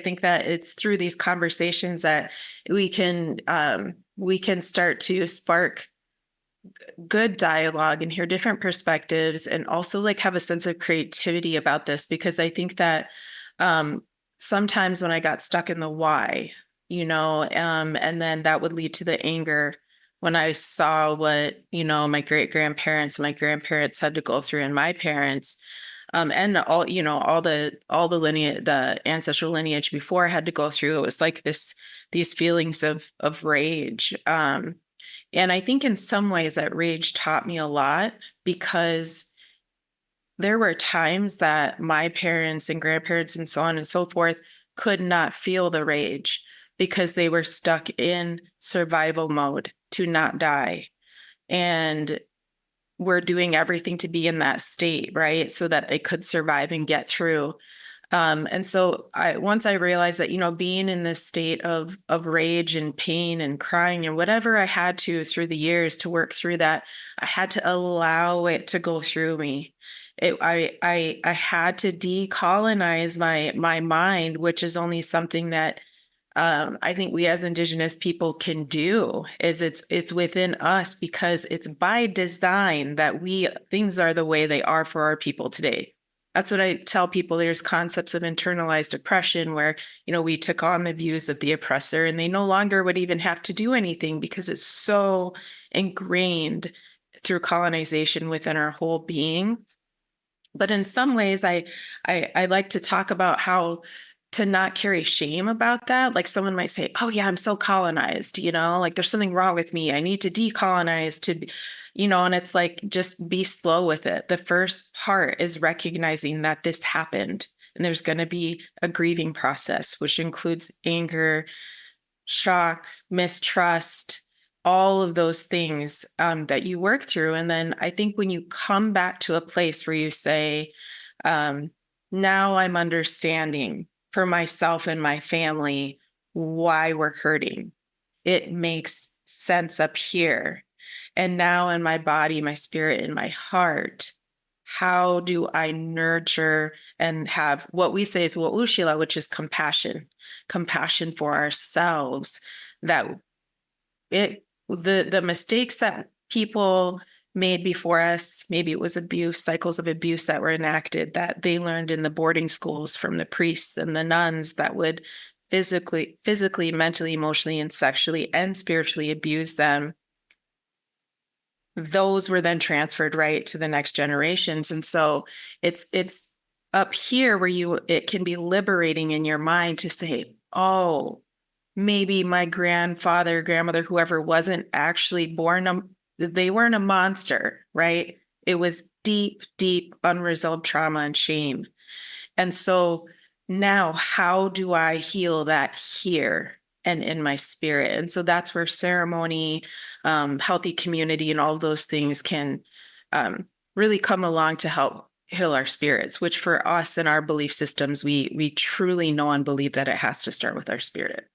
think that it's through these conversations that we can start to spark good dialogue and hear different perspectives, and also like have a sense of creativity about this, because I think that sometimes when I got stuck in the why, and then that would lead to the anger when I saw what, my my grandparents had to go through, and my parents, and all the lineage, the ancestral lineage before had to go through. It was like these feelings of rage. And I think in some ways that rage taught me a lot, because there were times that my parents and grandparents and so on and so forth could not feel the rage because they were stuck in survival mode to not die. And we're doing everything to be in that state, right? So that they could survive and get through. And so once I realized that, being in this state of rage and pain and crying and whatever I had to through the years to work through that, I had to allow it to go through me. I had to decolonize my mind, which is only something that I think we as Indigenous people can do. Is it's within us, because it's by design that things are the way they are for our people today. That's what I tell people. There's concepts of internalized oppression where, we took on the views of the oppressor, and they no longer would even have to do anything because it's so ingrained through colonization within our whole being. But in some ways, I like to talk about how to not carry shame about that. Like someone might say, "Oh yeah, I'm so colonized, like there's something wrong with me. I need to decolonize and it's like, just be slow with it. The first part is recognizing that this happened, and there's going to be a grieving process, which includes anger, shock, mistrust, all of those things that you work through. And then I think when you come back to a place where you say, now I'm understanding for myself and my family why we're hurting. It makes sense up here. And now in my body, my spirit, and my heart, how do I nurture and have what we say is Wa'ushila, which is compassion for ourselves, that the mistakes that people made before us, maybe it was abuse, cycles of abuse that were enacted, that they learned in the boarding schools from the priests and the nuns that would physically, mentally, emotionally, and sexually and spiritually abuse them. Those were then transferred right to the next generations. And so it's up here where it can be liberating in your mind to say, oh, maybe my grandfather, grandmother, whoever wasn't actually born, they weren't a monster, right? It was deep, deep unresolved trauma and shame. And so now how do I heal that here and in my spirit? And so that's where ceremony, healthy community, and all those things can really come along to help heal our spirits, which for us and our belief systems, we truly know and believe that it has to start with our spirit.